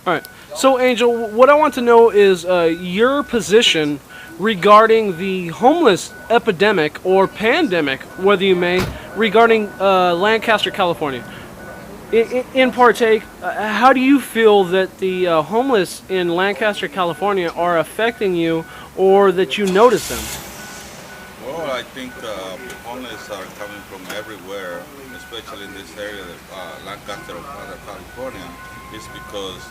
All right. So, Angel, what I want to know is your position regarding the homeless epidemic or pandemic, whether you may, regarding Lancaster, California. In partake, how do you feel that the homeless in Lancaster, California are affecting you or that you notice them? Well, I think homeless are coming from everywhere, especially in this area, Lancaster, California, is because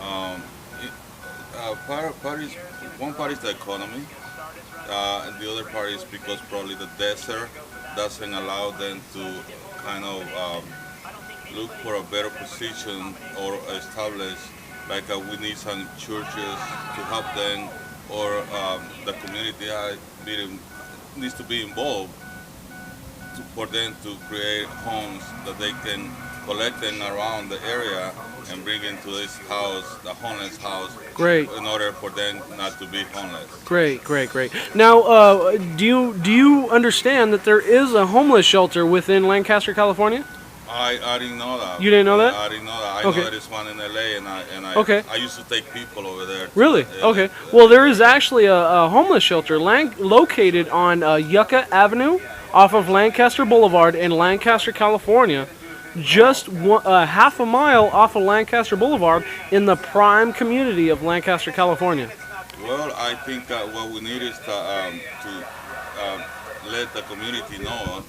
um, it, part is one part is the economy, and the other part is because probably the desert doesn't allow them to kind of look for a better position or establish like we need some churches to help them or the community needs to be involved for them to create homes that they can collect them around the area and bring into this house, the homeless house, Great. in order for them not to be homeless. Great, great, great. Now, do you understand that there is a homeless shelter within Lancaster, California? I didn't know that. You didn't know that? I didn't know that. I Okay. know there is one in LA, Okay. I used to take people over there. Really? Okay. Well, there is actually a homeless shelter located on Yucca Avenue off of Lancaster Boulevard in Lancaster, California. Just half a mile off of Lancaster Boulevard in the prime community of Lancaster, California. Well, I think what we need is to let the community know,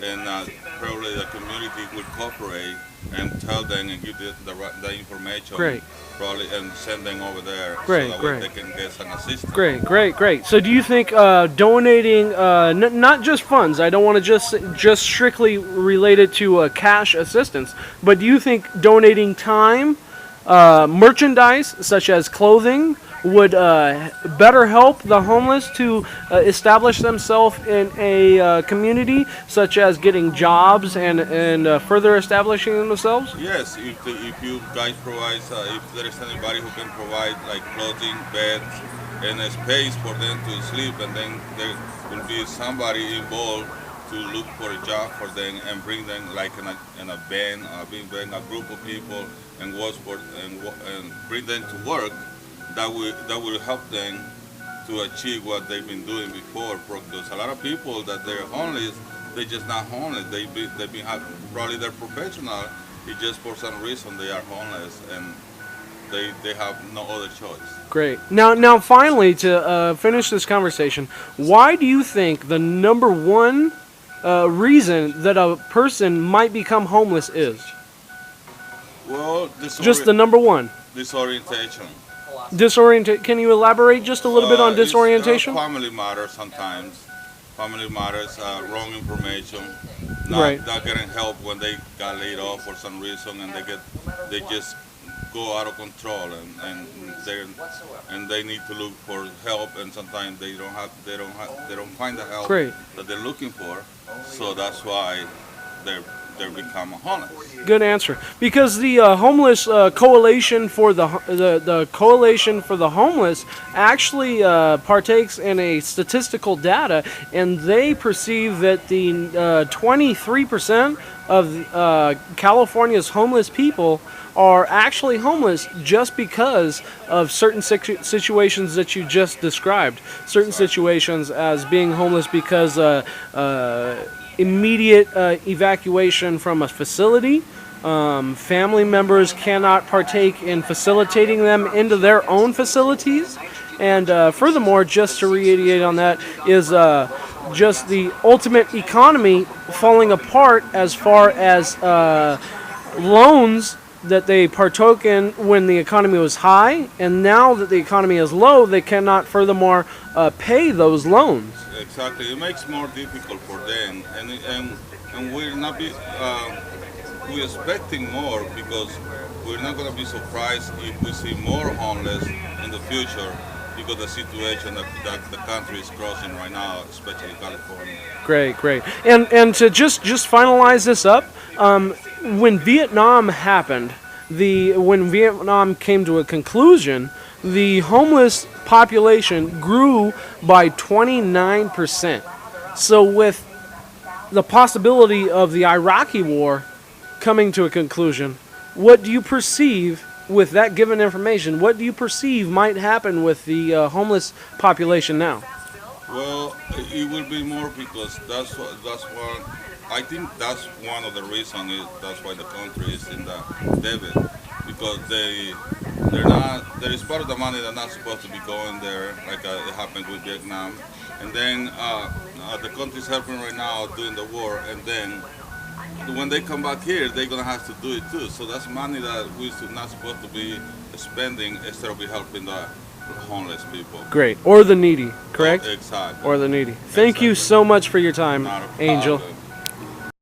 and probably the community will cooperate and tell them and give the information. Great. Probably and send them over there Great, so that great. way they can get some assistance. Great, great, great. So, do you think donating, not just funds? I don't want to just strictly related to cash assistance, but do you think donating time, merchandise such as clothing, would better help the homeless to establish themselves in a community, such as getting jobs and further establishing themselves? Yes, if you guys provide, if there is anybody who can provide like clothing, beds, and a space for them to sleep, and then there will be somebody involved to look for a job for them and bring them like in a band, bring a group of people and work for and bring them to work. That will help them to achieve what they've been doing before. Because a lot of people that they're homeless, they're just not homeless. They've been probably they're professional. It's just for some reason they are homeless and they have no other choice. Great. Now, finally, to finish this conversation, why do you think the number one reason that a person might become homeless is? Well, Just the number one. disorientation. Can you elaborate just a little bit on disorientation? Family matters sometimes. Family matters. Wrong information. Right. Not getting help when they got laid off for some reason, and they just go out of control, and they need to look for help, and sometimes they don't find the help Great. that they're looking for. So that's why they become homeless. Good answer. Because the homeless coalition for the coalition for the homeless actually partakes in a statistical data, and they perceive that the 23% of California's homeless people are actually homeless just because of certain situations that you just described. Certain situations as being homeless because immediate evacuation from a facility. Family members cannot partake in facilitating them into their own facilities. And furthermore, just to reiterate on that, is just the ultimate economy falling apart as far as loans that they partook in when the economy was high, and now that the economy is low, they cannot furthermore pay those loans. Exactly, it makes more difficult for them, and we're not we're expecting more because we're not going to be surprised if we see more homeless in the future because the situation that the country is crossing right now, especially California. Great, great. And to just finalize this up, when Vietnam happened, when Vietnam came to a conclusion, the homeless population grew by 29%. So with the possibility of the Iraqi war coming to a conclusion, what do you perceive with that given information, what do you perceive might happen with the homeless population now? Well, it will be more because that's one. I think that's one of the reasons. That's why the country is in the debit because they're not. There is part of the money that's not supposed to be going there, like it happened with Vietnam, and then the country's helping right now doing the war, and then when they come back here, they're gonna have to do it too. So that's money that we're not supposed to be spending instead of be helping the homeless people. Great. Or the needy, correct? Exactly. Or the needy. Thank you so much for your time, Not a Angel. problem.